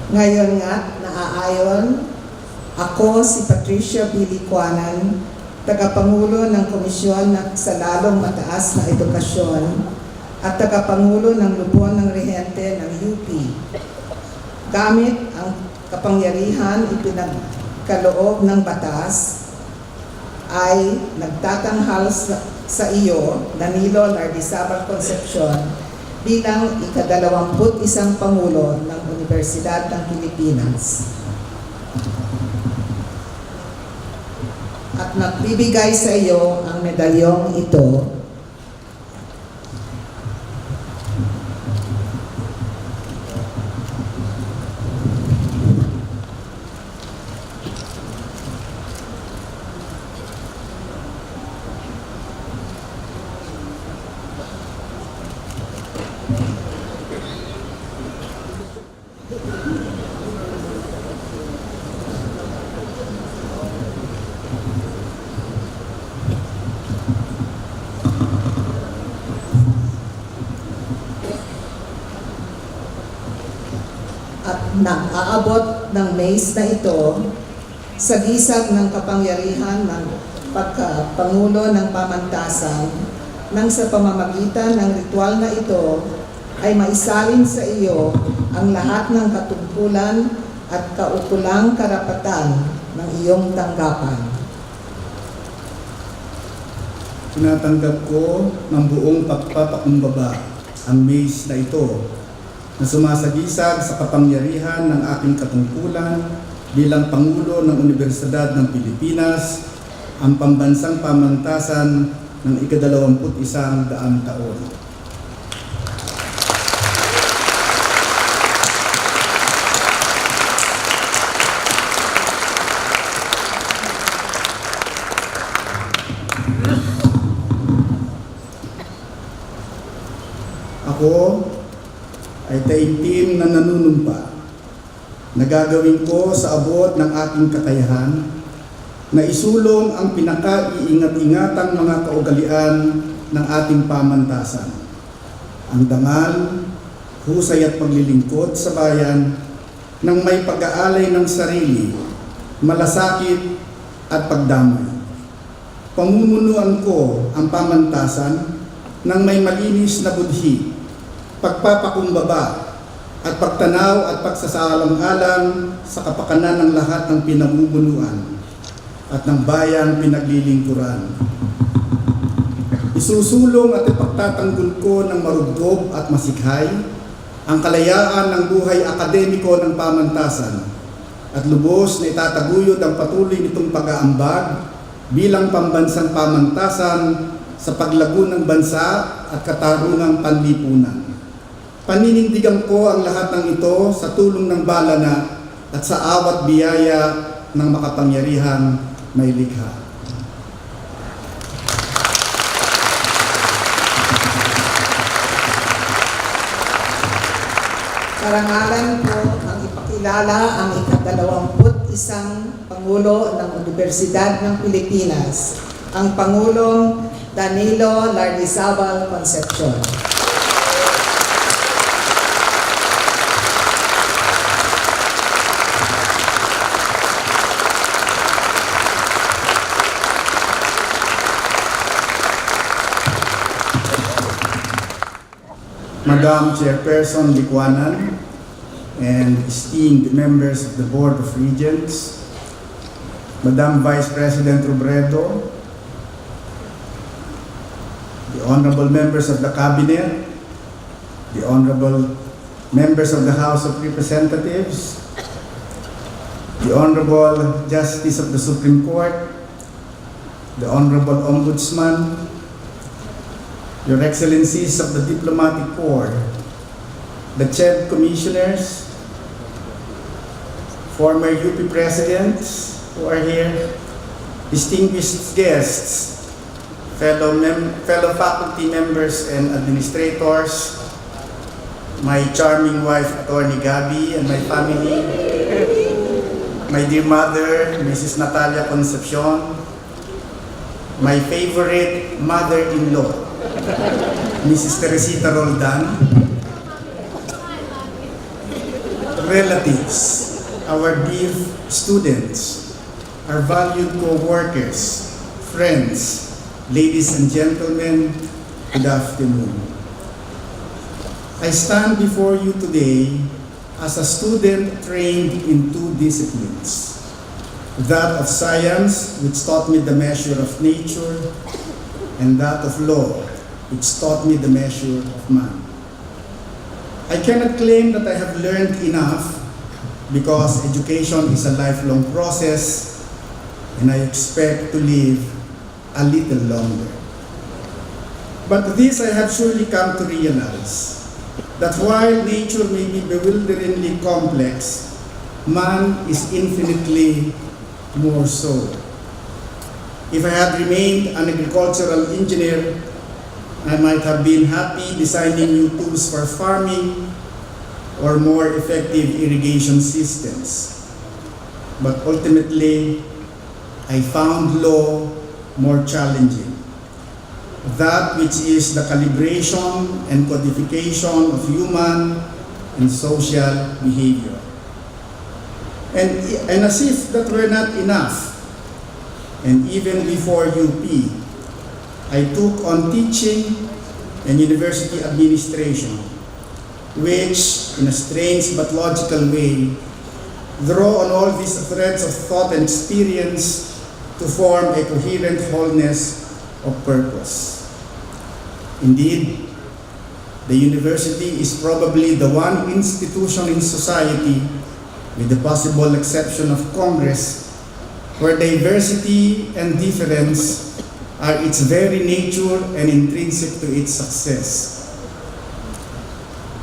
Ngayon nga, naaayon, ako si Patricia B. Licuanan, tagapangulo ng Komisyon sa lalong mataas na edukasyon at tagapangulo ng lupon ng rehente ng UP. Gamit ang kapangyarihan ipinagkaloob ng batas, ay nagtatanghal sa iyo, Danilo Lardizabal Concepción, bilang ika-21 Pangulo ng Universidad ng Pilipinas. At nagbibigay sa iyo ang medalyong ito at nag-aabot ng mace na ito sa gisag ng kapangyarihan ng pagkapangulo ng pamantasan nang sa pamamagitan ng ritual na ito ay maisalin sa iyo ang lahat ng katungkulan at kaukulang karapatan ng iyong tanggapan. Tinatanggap ko ng buong pagpapakumbaba ang mace na ito na sumasagisag sa kapangyarihan ng aking katungkulan bilang Pangulo ng Universidad ng Pilipinas, ang pambansang pamantasan ng ika-21 taon. Ako ay taimtim na nanunumpa na gagawin ko sa abot ng aking kakayahan na isulong ang pinaka-iingat-ingatang mga kaugalian ng ating pamantasan. Ang dangal, husay at paglilingkod sa bayan ng may pag-aalay ng sarili, malasakit at pagdamay. Pamumunuan ko ang pamantasan ng may malinis na budhi, pagpapakumbaba at pagtanaw at pagsasaalang-alang sa kapakanan ng lahat ng pinamumunuan at ng bayang pinaglilingkuran. Isusulong at ipagtatanggol ko ng marugdob at masikhay ang kalayaan ng buhay akademiko ng pamantasan at lubos na itataguyod ang patuloy nitong pag-aambag bilang pambansang pamantasan sa paglago ng bansa at katarungang panlipunan. Paninindigan ko ang lahat ng ito sa tulong ng balana at sa awat biyaya ng makapangyarihang may likha. Karangalan po ang ipakilala ang ika-21 Pangulo ng Universidad ng Pilipinas, ang Pangulong Danilo Lardizabal Concepción. Madam Chairperson Licuanan and esteemed members of the Board of Regents, Madam Vice President Robredo, the Honorable Members of the Cabinet, the Honorable Members of the House of Representatives, the Honorable Justice of the Supreme Court, the Honorable Ombudsman, Your Excellencies of the Diplomatic Corps, the CHED Commissioners, former UP Presidents who are here, distinguished guests, fellow faculty members and administrators, my charming wife, Atty. Gabby, and my family, my dear mother, Mrs. Natalia Concepción, my favorite mother-in-law, Mrs. Teresita Roldan, relatives, our dear students, our valued co-workers, friends, ladies and gentlemen, good afternoon. I stand before you today as a student trained in two disciplines, that of science, which taught me the measure of nature, and that of law, which taught me the measure of man. I cannot claim that I have learned enough because education is a lifelong process and I expect to live a little longer. But this I have surely come to realize, that while nature may be bewilderingly complex, man is infinitely more so. If I had remained an agricultural engineer, I might have been happy designing new tools for farming or more effective irrigation systems. But ultimately, I found law more challenging. That which is the calibration and codification of human and social behavior. And as if that were not enough, and even before UP, I took on teaching and university administration, which, in a strange but logical way, draw on all these threads of thought and experience to form a coherent wholeness of purpose. Indeed, the university is probably the one institution in society, with the possible exception of Congress, where diversity and difference are its very nature and intrinsic to its success.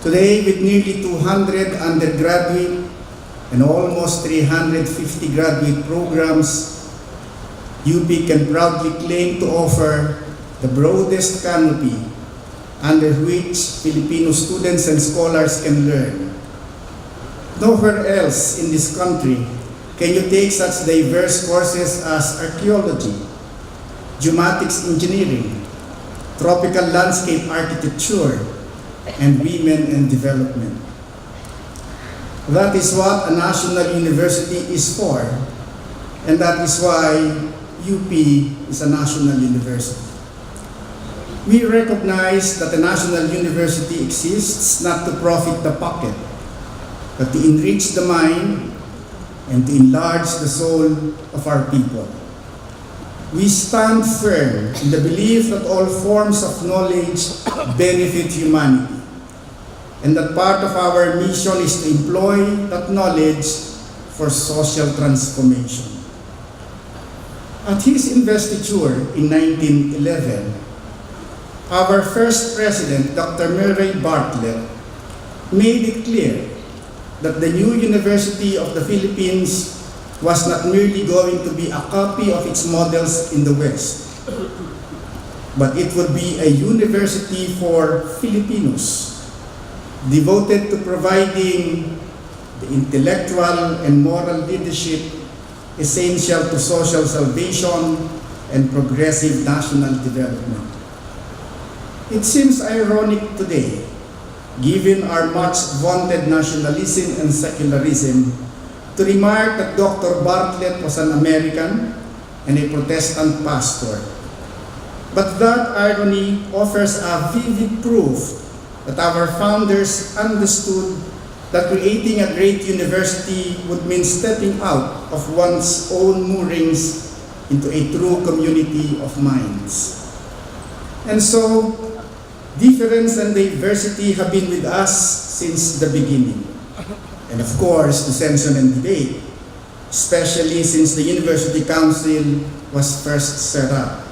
Today, with nearly 200 undergraduate and almost 350 graduate programs, UP can proudly claim to offer the broadest canopy under which Filipino students and scholars can learn. Nowhere else in this country can you take such diverse courses as archaeology, geomatics engineering, tropical landscape architecture, and women and development. That is what a national university is for, and that is why UP is a national university. We recognize that a national university exists not to profit the pocket, but to enrich the mind and to enlarge the soul of our people. We stand firm in the belief that all forms of knowledge benefit humanity, and that part of our mission is to employ that knowledge for social transformation. At his investiture in 1911, our first president, Dr. Murray Bartlett, made it clear that the new University of the Philippines was not merely going to be a copy of its models in the West, but it would be a university for Filipinos, devoted to providing the intellectual and moral leadership essential to social salvation and progressive national development. It seems ironic today, given our much vaunted nationalism and secularism, to remark that Dr. Bartlett was an American and a Protestant pastor. But that irony offers a vivid proof that our founders understood that creating a great university would mean stepping out of one's own moorings into a true community of minds. And so, difference and diversity have been with us since the beginning. And of course, dissension and debate, especially since the University Council was first set up.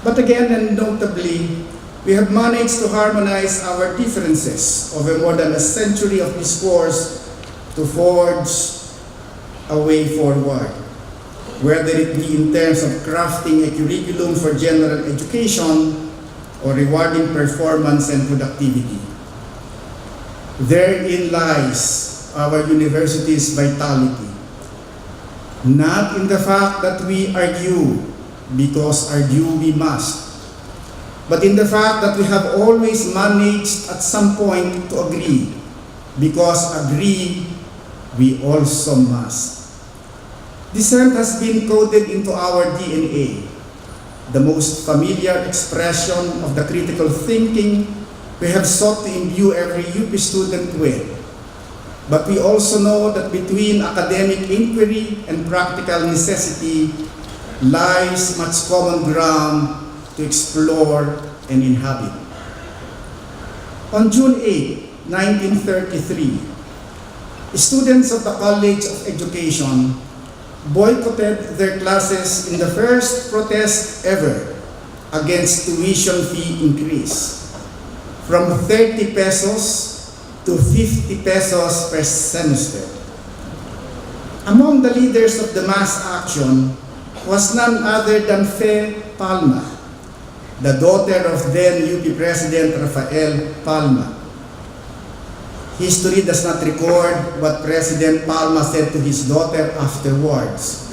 But again, and notably, we have managed to harmonize our differences over more than a century of discourse to forge a way forward, whether it be in terms of crafting a curriculum for general education or rewarding performance and productivity. Therein lies our university's vitality, not in the fact that we argue because argue we must, but in the fact that we have always managed at some point to agree, because agree we also must. Dissent has been coded into our DNA, the most familiar expression of the critical thinking we have sought to imbue every UP student with. But we also know that between academic inquiry and practical necessity lies much common ground to explore and inhabit. On June 8, 1933, students of the College of Education boycotted their classes in the first protest ever against tuition fee increase from 30 pesos to 50 pesos per semester. Among the leaders of the mass action was none other than Fe Palma, the daughter of then UP President Rafael Palma. History does not record what President Palma said to his daughter afterwards.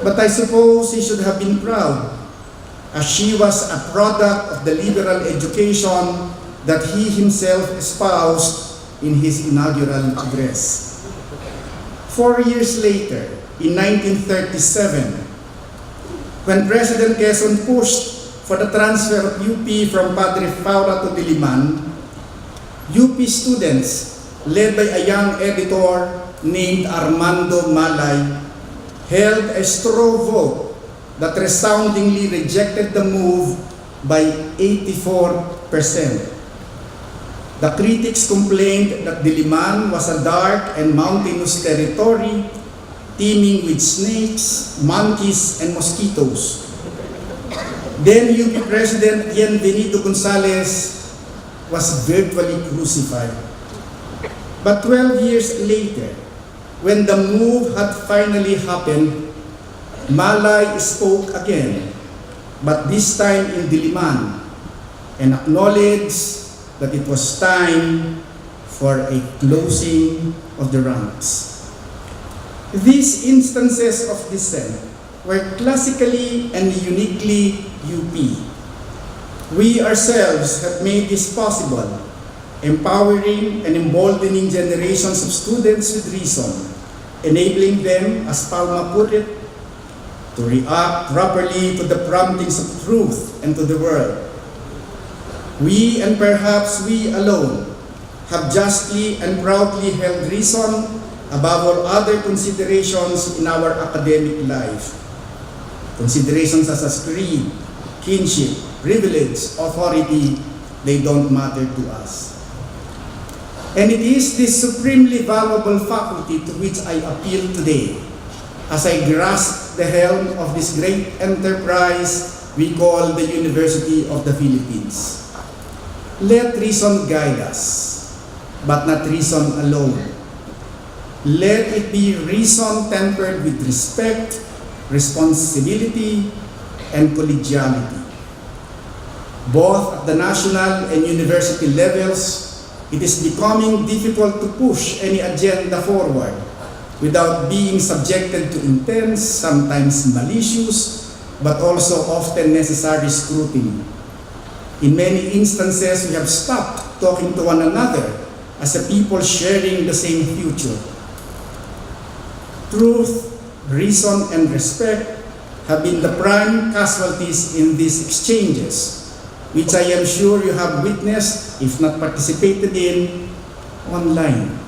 But I suppose he should have been proud, as she was a product of the liberal education that he himself espoused in his inaugural address. 4 years later, in 1937, when President Quezon pushed for the transfer of UP from Padre Faura to Diliman, UP students, led by a young editor named Armando Malay, held a straw vote that resoundingly rejected the move by 84%. The critics complained that Diliman was a dark and mountainous territory teeming with snakes, monkeys, and mosquitoes. Then UP President Danilo Gonzales was virtually crucified. But 12 years later, when the move had finally happened, Malay spoke again, but this time in Diliman, and acknowledged that it was time for a closing of the ranks. These instances of dissent were classically and uniquely UP. We ourselves have made this possible, empowering and emboldening generations of students with reason, enabling them, as Palma put it, to react properly to the promptings of truth and to the world. We, and perhaps we alone, have justly and proudly held reason above all other considerations in our academic life. Considerations such as creed, kinship, privilege, authority, they don't matter to us. And it is this supremely valuable faculty to which I appeal today as I grasp the helm of this great enterprise we call the University of the Philippines. Let reason guide us, but not reason alone. Let it be reason tempered with respect, responsibility, and collegiality. Both at the national and university levels, it is becoming difficult to push any agenda forward without being subjected to intense, sometimes malicious, but also often necessary scrutiny. In many instances, we have stopped talking to one another as a people sharing the same future. Truth, reason, and respect have been the prime casualties in these exchanges, which I am sure you have witnessed, if not participated in, online.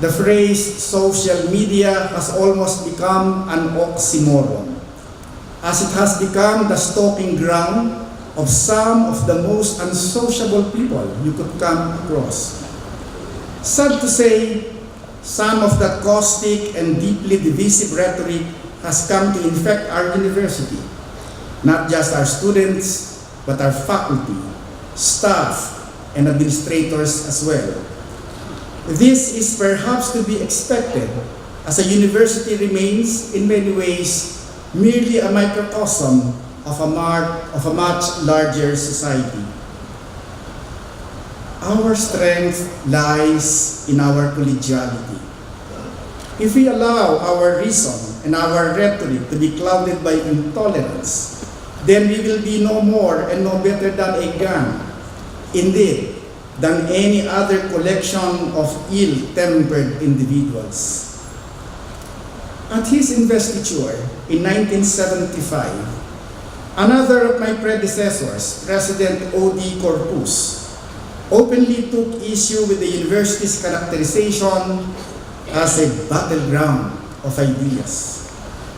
The phrase social media has almost become an oxymoron, as it has become the stalking ground of some of the most unsociable people you could come across. Sad to say, some of that caustic and deeply divisive rhetoric has come to infect our university, not just our students, but our faculty, staff, and administrators as well. This is perhaps to be expected, as a university remains, in many ways, merely a microcosm of a much larger society. Our strength lies in our collegiality. If we allow our reason and our rhetoric to be clouded by intolerance, then we will be no more and no better than a gang. Indeed, than any other collection of ill-tempered individuals. At his investiture in 1975, another of my predecessors, President O.D. Corpus, openly took issue with the university's characterization as a battleground of ideas,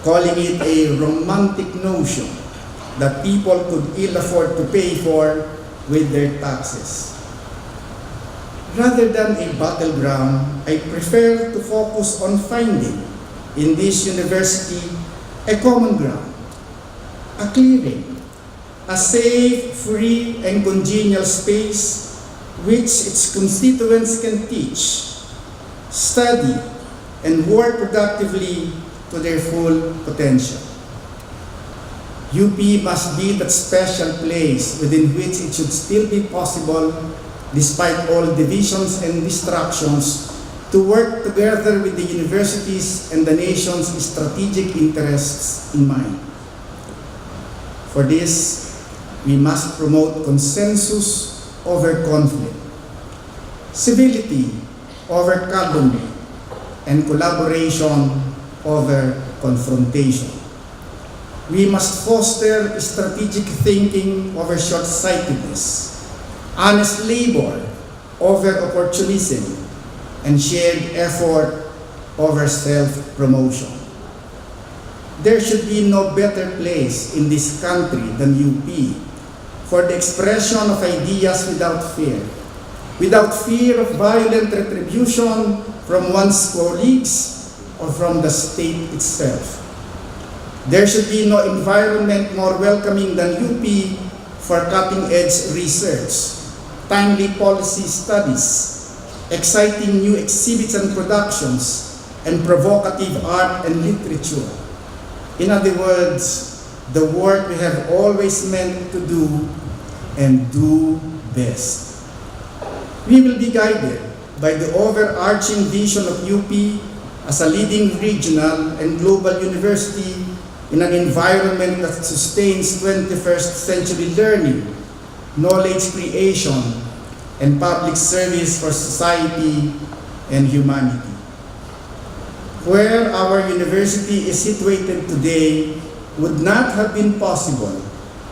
calling it a romantic notion that people could ill afford to pay for with their taxes. Rather than a battleground, I prefer to focus on finding in this university a common ground, a clearing, a safe, free, and congenial space which its constituents can teach, study, and work productively to their full potential. UP must be that special place within which it should still be possible, despite all divisions and distractions, to work together with the universities and the nation's strategic interests in mind. For this, we must promote consensus over conflict, civility over calumny, and collaboration over confrontation. We must foster strategic thinking over short-sightedness, honest labor over opportunism, and shared effort over self-promotion. There should be no better place in this country than UP for the expression of ideas without fear of violent retribution from one's colleagues or from the state itself. There should be no environment more welcoming than UP for cutting-edge research, timely policy studies, exciting new exhibits and productions, and provocative art and literature. In other words, the work we have always meant to do and do best. We will be guided by the overarching vision of UP as a leading regional and global university in an environment that sustains 21st century learning, knowledge creation, and public service for society and humanity. Where our university is situated today would not have been possible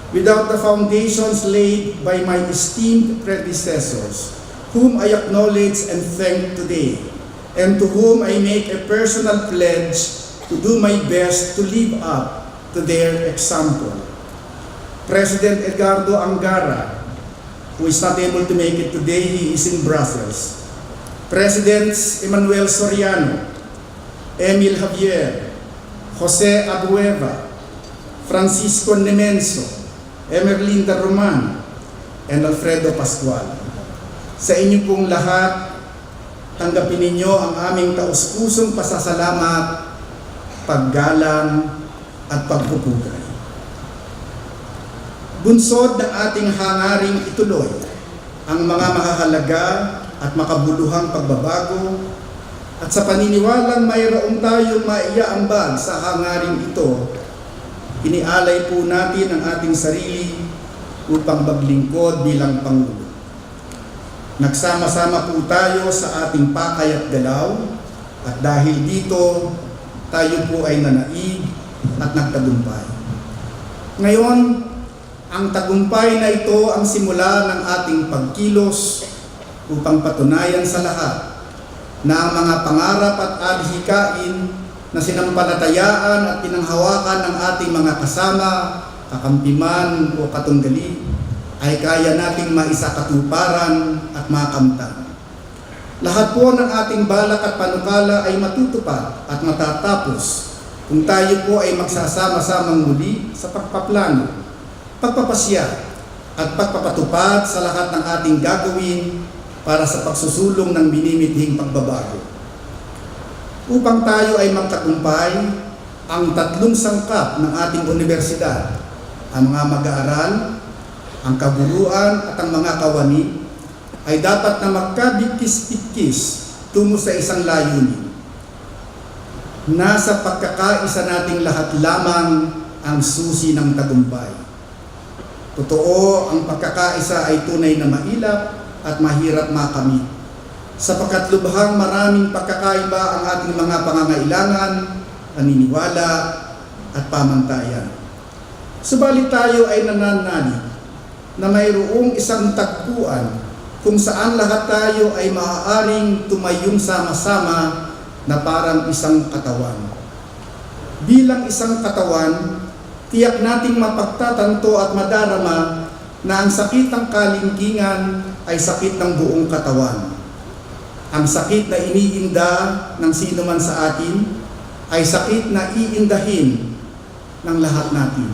without the foundations laid by my esteemed predecessors, whom I acknowledge and thank today, and to whom I make a personal pledge to do my best to live up to their example. President Edgardo Angara, who is not able to make it today, he is in Brussels. Presidents Emmanuel Soriano, Emil Javier, Jose Abueva, Francisco Nemenso, Emerlinda Roman, and Alfredo Pascual. Sa inyo pong lahat, tanggapin ninyo ang aming taus-pusong pasasalamat, paggalang, at pagpupugay. Bunsod ng ating hangaring ituloy ang mga mahahalaga at makabuluhang pagbabago, at sa paniniwalang mayroon tayong maiaambag sa hangaring ito, inialay po natin ang ating sarili upang maglingkod bilang Pangulo. Nagsama-sama po tayo sa ating pakay at galaw, at dahil dito, tayo po ay nanaig at nagtagumpay. Ngayon, ang tagumpay na ito ang simula ng ating pagkilos upang patunayan sa lahat na ang mga pangarap at adhikain na sinampalatayaan at pinanghawakan ng ating mga kasama, kakampiman o katunggali ay kaya nating maisakatuparan at makamtan. Lahat po ng ating balak at panukala ay matutupad at matatapos kung tayo po ay magsasama-samang muli sa pagpaplano, pagpapasya at pagpapatupad sa lahat ng ating gagawin para sa pagsusulong ng minimithing pagbabago. Upang tayo ay magtagumpay, ang tatlong sangkap ng ating universidad, ang mga mag-aaral, ang kaguruan at ang mga kawani, ay dapat na magkabigkis-bigkis tungo sa isang layunin. Nasa pagkakaisa nating lahat lamang ang susi ng tagumpay. Totoo, ang pagkakaisa ay tunay na mailap, at mahirap makamit, sapagkat lubhang maraming pagkakaiba ang ating mga pangangailangan, paniniwala at pamantayan. Subalit tayo ay nananalig na mayroong isang tagpuan kung saan lahat tayo ay maaaring tumayong sama-sama na parang isang katawan. Bilang isang katawan, tiyak nating mapagtatanto at madarama na ang sakit ng kalingkingan ay sakit ng buong katawan. Ang sakit na iniinda ng sino man sa atin ay sakit na iindahin ng lahat natin.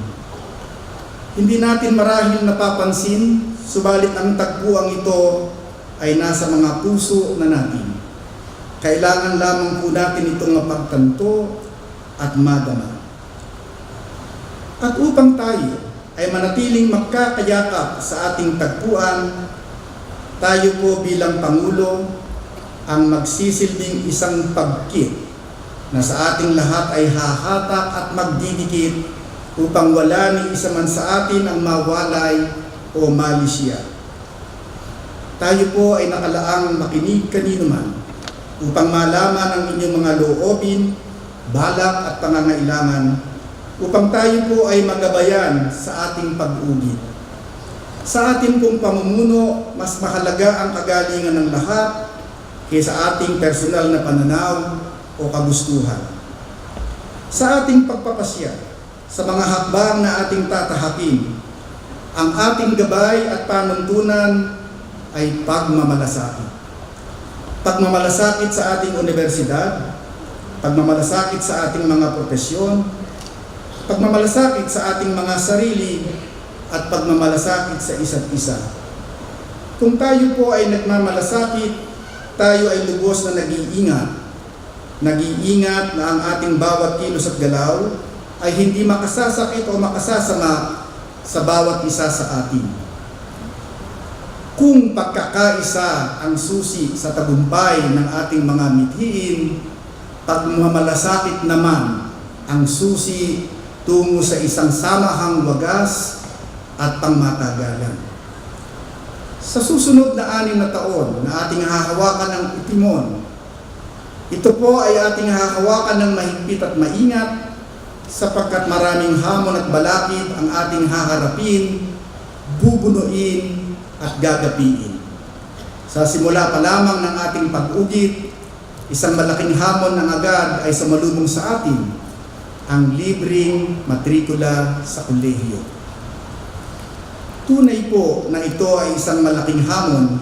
Hindi natin marahil napapansin, subalit ang tagpuang ito ay nasa mga puso na natin. Kailangan lamang po natin itong mapagtanto at madama. At upang tayo ay manatiling magkakayakap sa ating tagpuan, tayo po bilang Pangulo ang magsisilbing isang pagkit na sa ating lahat ay hahatak at magdidikit upang wala ni isa man sa atin ang mawalay o malisya. Tayo po ay nakalaang makinig kanino man upang malaman ang inyong mga loobin, balak at pangangailangan, upang tayo po ay magabayan sa ating pag-ugit. Sa ating pong pamumuno, mas mahalaga ang kagalingan ng lahat kaysa ating personal na pananaw o kagustuhan. Sa ating pagpapasya, sa mga hakbang na ating tatahakin, ang ating gabay at panuntunan ay pagmamalasakit. Pagmamalasakit sa ating universidad, pagmamalasakit sa ating mga profesyon, pagmamalasakit sa ating mga sarili, at pagmamalasakit sa isa't isa. Kung tayo po ay nagmamalasakit, tayo ay lubos na nag-iingat. Nag-iingat na ang ating bawat kilos at galaw ay hindi makasasakit o makasasama sa bawat isa sa atin. Kung pagkakaisa ang susi sa tagumpay ng ating mga mithiin, pagmamalasakit naman ang susi tungo sa isang samahang wagas at pangmatagalan. Sa susunod na 6 na taon na ating hahawakan ng itimon, ito po ay ating hahawakan ng mahigpit at maingat, sapagkat maraming hamon at balakid ang ating haharapin, bubunuin at gagapiin. Sa simula pa lamang ng ating pag-ugit, isang malaking hamon ng agad ay sumalubong sa atin, ang libreng matrikula sa kolehiyo. Tunay po na ito ay isang malaking hamon,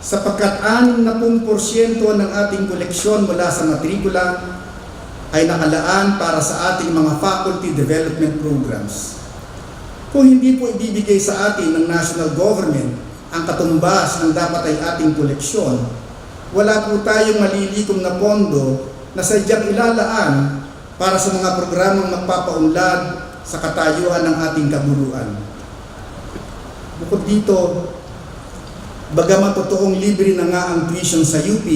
sapagkat 60% ng ating koleksyon mula sa matrikula ay nakalaan para sa ating mga faculty development programs. Kung hindi po ibibigay sa atin ng national government ang katumbas ng dapat ay ating koleksyon, wala po tayong malilikom na pondo na sadyang ilalaan para sa mga programang magpapaunlad sa katayuan ng ating kaburuan. Bukod dito, bagamat totoong libre na nga ang tuition sa UP,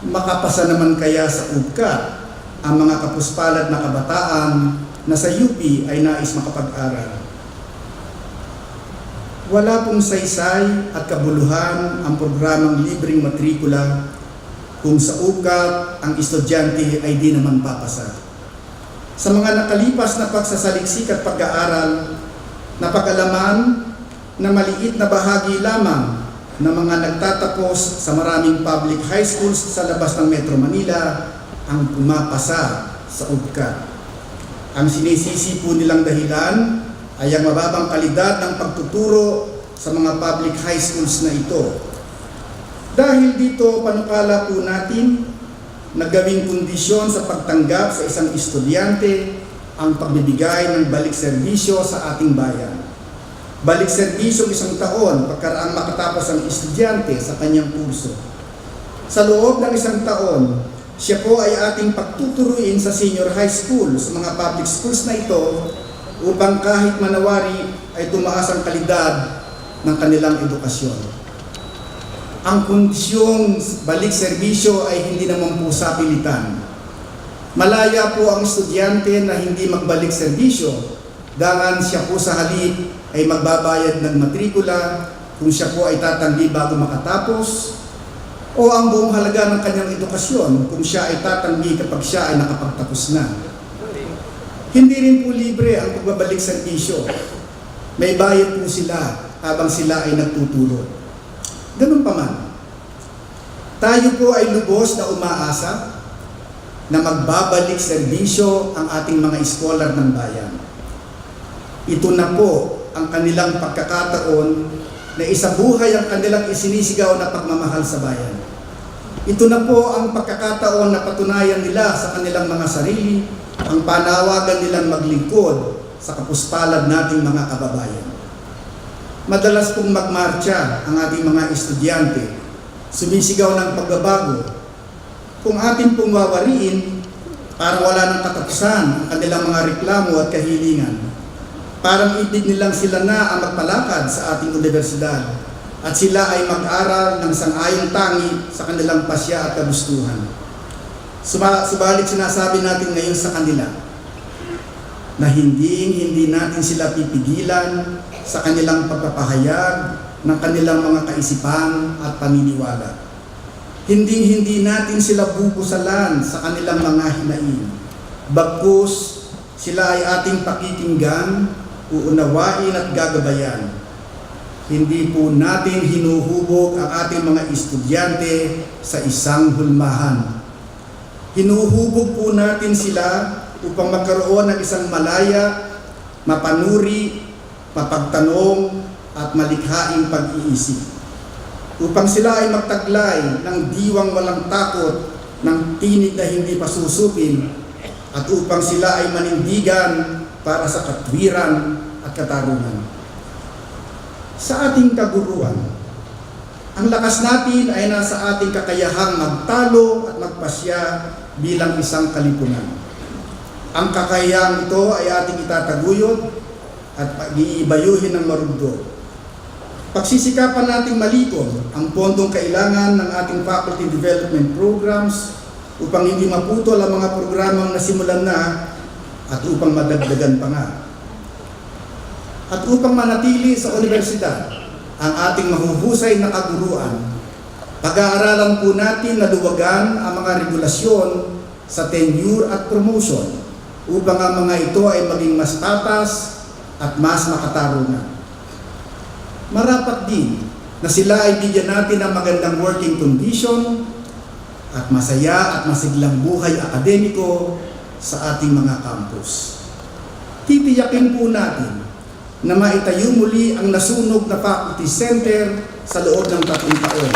makapasa naman kaya sa UPCA ang mga kapuspalad na kabataan na sa UP ay nais makapag-aral. Wala pong saysay at kabuluhan ang programang libreng matrikula kung sa UPCA ang estudyante ay di naman papasa. Sa mga nakalipas na pagsasaliksik at pag-aaral, napag-alaman na maliit na bahagi lamang ng mga nagtatapos sa maraming public high schools sa labas ng Metro Manila ang pumapasa sa UPCA. Ang sinisisi po nilang dahilan ay ang mababang kalidad ng pagtuturo sa mga public high schools na ito. Dahil dito, panukala po natin na gawing kondisyon sa pagtanggap sa isang estudyante ang pagbibigay ng balik serbisyo sa ating bayan. Balik serbisyo 1 taon pagkaraang makatapos ang estudyante sa kanyang kurso. Sa loob ng 1 taon, siya po ay ating pagtuturuin sa senior high school sa mga public schools na ito upang kahit manawari ay tumaas ang kalidad ng kanilang edukasyon. Ang kondisyong balik serbisyo ay hindi naman po sapilitan. Malaya po ang estudyante na hindi magbalik serbisyo, dangan siya po sa halip ay magbabayad ng matrikula kung siya po ay tatanggi bago makatapos, o ang buong halaga ng kanyang edukasyon kung siya ay tatanggi kapag siya ay nakapagtapos na. Hindi rin po libre ang pagbabalik serbisyo. May bayad po sila habang sila ay nagtuturo. Ganun pa man, tayo po ay lubos na umaasa na magbabalik serbisyo ang ating mga scholar ng bayan. Ito na po ang kanilang pagkakataon na isabuhay ang kanilang isinisigaw na pagmamahal sa bayan. Ito na po ang pagkakataon na patunayan nila sa kanilang mga sarili ang panawagan nilang maglingkod sa kapuspalad nating mga kababayan. Madalas pong magmarcha ang ating mga estudyante, sumisigaw ng pagbabago. Kung atin pong wawariin, parang wala nang katapusan ang kanilang mga reklamo at kahilingan. Parang ibig nilang sila na ang magpalakad sa ating universidad at sila ay mag-aral ng sang-ayong tangi sa kanilang pasya at kagustuhan. Subalit sinasabi natin ngayon sa kanila na hindi natin sila pipigilan sa kanilang pagpapahayag ng kanilang mga kaisipan at paniniwala. Hindi natin sila bubusalan sa kanilang mga hinaing. Bagkus, sila ay ating pakikinggan, uunawain at gagabayan. Hindi po natin hinuhubog ang ating mga estudyante sa isang hulmahan. Hinuhubog po natin sila upang magkaroon ng isang malaya, mapanuri, mapagtanong at malikhaing pag-iisip. Upang sila ay magtaglay ng diwang walang takot, ng tinig na hindi pasusupin, at upang sila ay manindigan para sa katwiran at katarungan. Sa ating kaguruan, ang lakas natin ay nasa ating kakayahang magtalo at magpasya bilang isang kalipunan. Ang kakayahang ito ay ating itataguyod at pag-iibayuhin ng marugdo. Pagsisikapan nating malikom ang pondong kailangan ng ating faculty development programs upang hindi maputol ang mga programang nasimulan na at upang madagdagan pa nga. At upang manatili sa universidad ang ating mahuhusay na kaguruan, pag-aaralan po natin na luwagan ang mga regulasyon sa tenure at promotion upang ang mga ito ay maging mas tatas at mas makatarungan. Marapat din na sila ay bigyan natin ng magandang working condition at masaya at masiglang buhay akademiko sa ating mga campus. Titiyakin po natin na maitayo muli ang nasunog na faculty center sa loob ng 3 taon.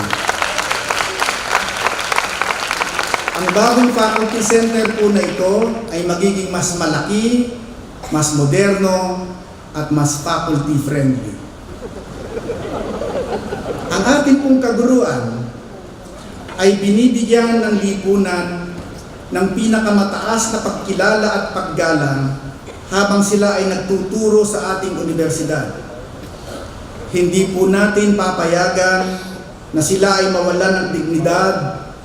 Ang bagong faculty center po na ito ay magiging mas malaki, mas moderno, at mas faculty friendly. Ang ating pong kaguruan ay binibigyan ng lipunan ng pinakamataas na pagkilala at paggalang habang sila ay nagtuturo sa ating universidad. Hindi po natin papayagan na sila ay mawalan ng dignidad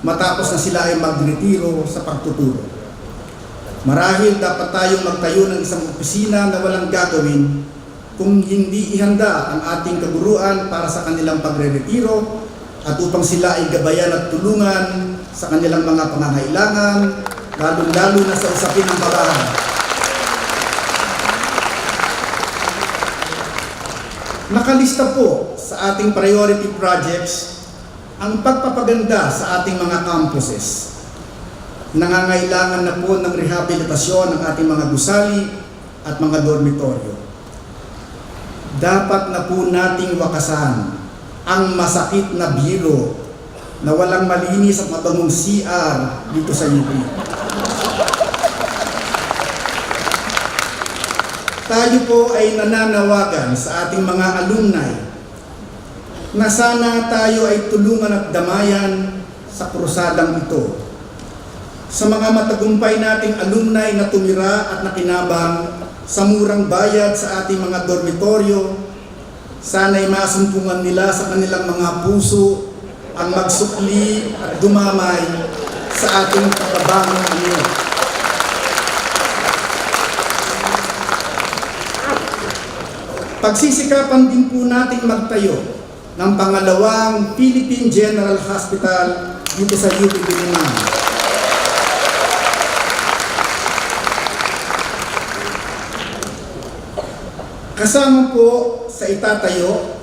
matapos na sila ay magretiro sa pagtuturo. Marahil dapat tayong magtayo ng isang opisina na walang gagawin kung hindi ihanda ang ating kaguruan para sa kanilang pagre-retiro at upang sila ay gabayan at tulungan sa kanilang mga pangangailangan, lalo-lalo na sa usapin ng babae. Nakalista po sa ating priority projects ang pagpapaganda sa ating mga campuses. Nangangailangan na po ng rehabilitasyon ng ating mga gusali at mga dormitoryo. Dapat na po nating wakasan ang masakit na biro na walang malinis at mabangong CR dito sa UP. Tayo po ay nananawagan sa ating mga alumni na sana tayo ay tulungan at damayan sa krusadang ito. Sa mga matagumpay nating alumni na tumira at nakinabang sa murang bayad sa ating mga dormitoryo, sana'y masumpungan nila sa kanilang mga puso ang magsukli at dumamay sa ating pagkabangong anyo. Pagsisikapan din po nating magtayo ng pangalawang Philippine General Hospital dito sa UP Diliman. Kasama po sa itatayo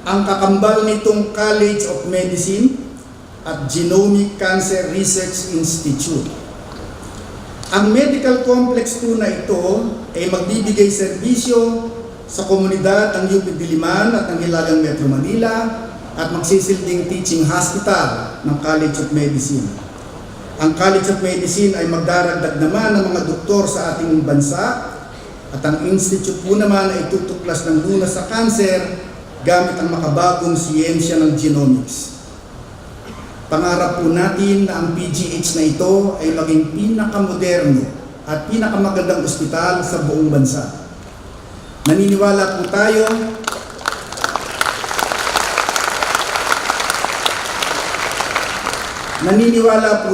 ang kakambal nitong College of Medicine at Genomic Cancer Research Institute. Ang medical complex po na ito ay magbibigay serbisyo sa komunidad ng UP Diliman at ng Hilagang Metro Manila at magsisilbing teaching hospital ng College of Medicine. Ang College of Medicine ay magdaragdag naman ng mga doktor sa ating bansa at ang institute po naman ay tutuklas ng lunas sa cancer gamit ang makabagong siyensya ng genomics. Pangarap po natin na ang PGH na ito ay maging pinakamoderno at pinakamagandang ospital sa buong bansa. Naniniwala po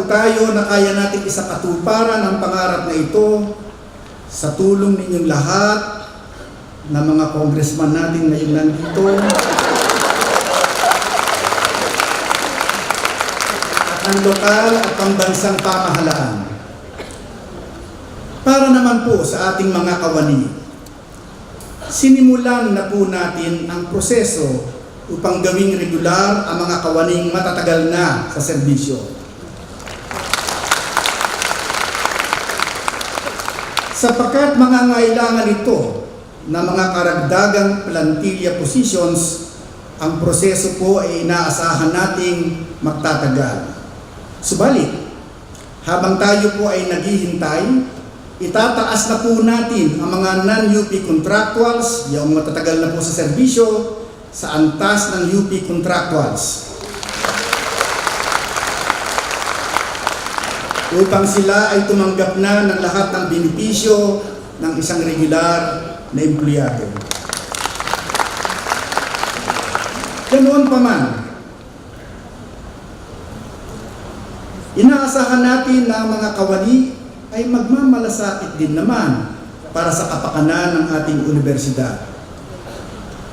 tayo na kaya natin isakatuparan ang pangarap na ito sa tulong ninyong lahat na mga congressman natin ngayon nandito at ang lokal at pambansang pamahalaan. Para naman po sa ating mga kawani, sinimulan na po natin ang proseso upang gawing regular ang mga kawaning matatagal na sa serbisyo. Sapagkat mangangailangan ito na mga karagdagang plantilla positions, ang proseso po ay inaasahan nating magtatagal. Subalit, habang tayo po ay naghihintay, itataas na po natin ang mga non-UP contractuals, yung matatagal na po sa serbisyo, sa antas ng UP contractuals. Upang sila ay tumanggap na ng lahat ng benepisyo ng isang regular na empleyado. Ganoon pa man, inaasahan natin na ang mga kawani ay magmamalasakit din naman para sa kapakanan ng ating universidad.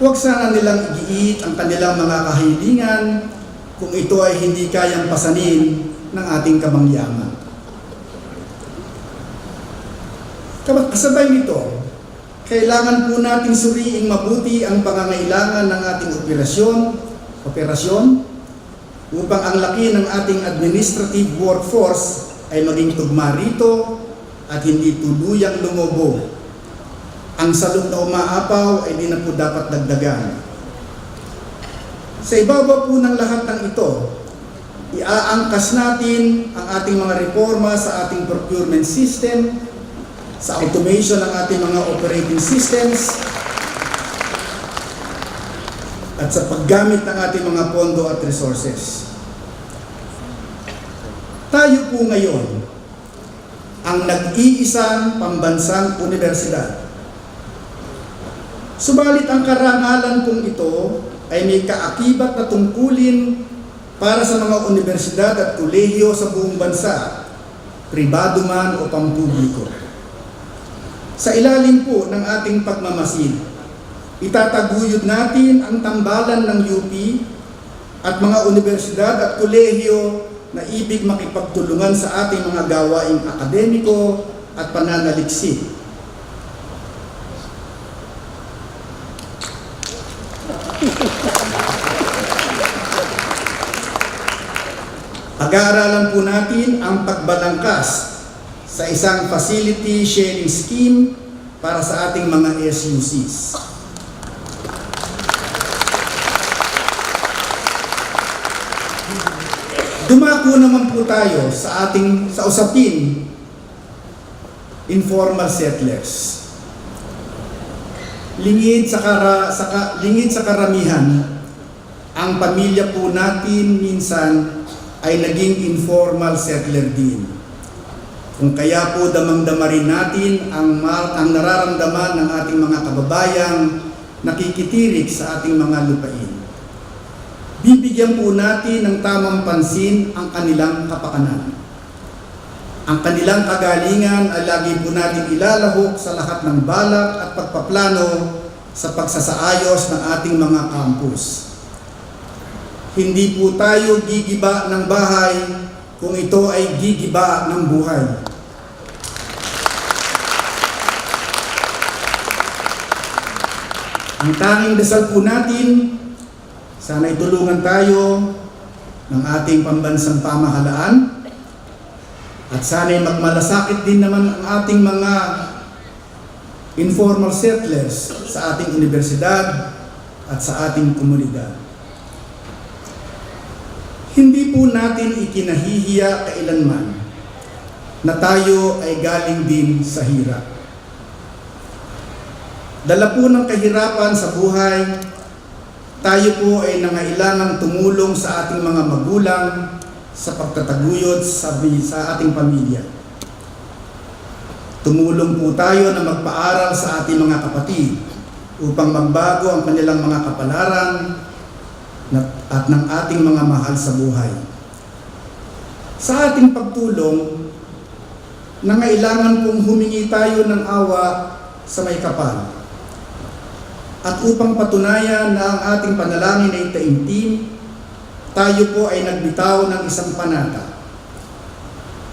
Huwag sana nilang igiit ang kanilang mga kahilingan kung ito ay hindi kayang pasanin ng ating kamangyaman. Kasabay nito, kailangan po nating suriing mabuti ang pangangailangan ng ating operasyon upang ang laki ng ating administrative workforce ay maging tugma rito at hindi tuluyang lumobo. Ang salot na umaapaw ay di na po dapat dagdagan. Sa ibabaw po ng lahat ng ito, iaangkas natin ang ating mga reforma sa ating procurement system, sa automation ng ating mga operating systems, at sa paggamit ng ating mga pondo at resources. Tayo po ngayon ang nag-iisang pambansang universidad. Subalit ang karangalan pong ito ay may kaakibat na tungkulin para sa mga universidad at kolehiyo sa buong bansa, pribado man o pampubliko. Sa ilalim po ng ating pagmamasid, itataguyod natin ang tambalan ng UP at mga universidad at kolehiyo na ibig makipagtulungan sa ating mga gawaing akademiko at pananaliksik. Pag-aaralan po natin ang pagbalangkas sa isang facility sharing scheme para sa ating mga SUCs. Dumako naman po tayo sa usapin informal settlers. Lingid sa karamihan, ang pamilya po natin minsan ay naging informal settler din. Kung kaya po damang-dama rin natin ang nararamdaman ng ating mga kababayang nakikitirik sa ating mga lupain. Bibigyan po natin ng tamang pansin ang kanilang kapakanan. Ang kanilang kagalingan ay lagi po natin ilalahok sa lahat ng balak at pagpaplano sa pagsasaayos ng ating mga campus. Hindi po tayo gigiba ng bahay kung ito ay gigiba ng buhay. Ang tanging dasal po natin, sana'y tulungan tayo ng ating pambansang pamahalaan at sana'y magmalasakit din naman ang ating mga informal settlers sa ating universidad at sa ating komunidad. Hindi po natin ikinahihiya kailanman na tayo ay galing din sa hirap. Dala po ng kahirapan sa buhay, tayo po ay nangailangang tumulong sa ating mga magulang sa pagtataguyod sa ating pamilya. Tumulong po tayo na magpaaral sa ating mga kapatid upang magbago ang kanilang mga kapalaran at ng ating mga mahal sa buhay. Sa ating pagtulong, nangailangan pong humingi tayo ng awa sa may kapal. At upang patunayan na ang ating panalangin ay taimtim, tayo po ay nagbitaw ng isang panata.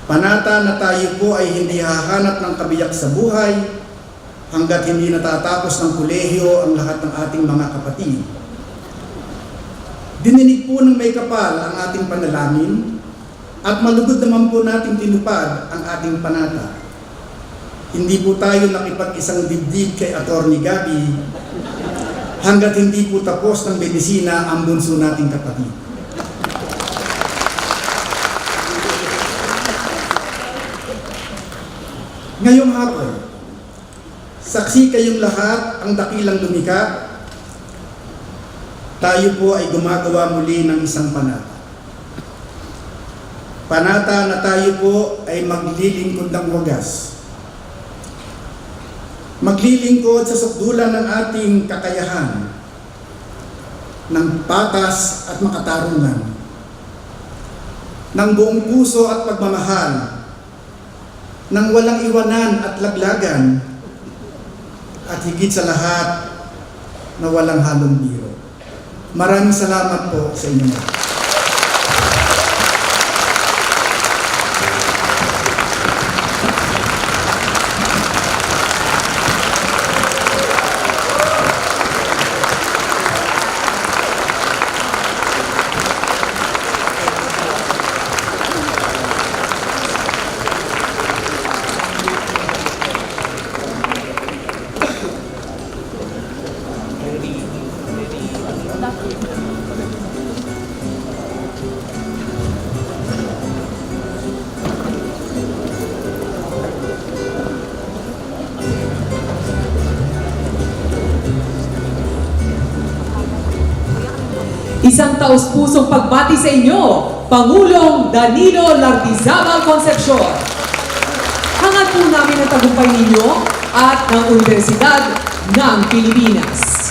Panata na tayo po ay hindi hahanap ng kabiyak sa buhay hanggat hindi natatapos ng kolehiyo ang lahat ng ating mga kapatid. Dininig po ng may kapal ang ating panalangin at malugod naman po nating tinupad ang ating panata. Hindi po tayo nakipag-isang dibdib kay Atty. Gabi hanggat hindi po tapos ng medisina ang bunso nating kapatid. Ngayong hapon, saksi kayong lahat ang dakilang lumikha. Tayo po ay gumagawa muli ng isang panata. Panata na tayo po ay maglilingkod ng wagas. Maglilingkod sa sukdulan ng ating kakayahan, ng patas at makatarungan, ng buong puso at pagmamahal, ng walang iwanan at laglagan, at higit sa lahat na walang halong biro. Maraming salamat po sa inyo. Isang taus-pusong pagbati sa inyo, Pangulong Danilo Lardizabal Concepción. Hangad po namin ang tagumpay ninyo at ng Universidad ng Pilipinas.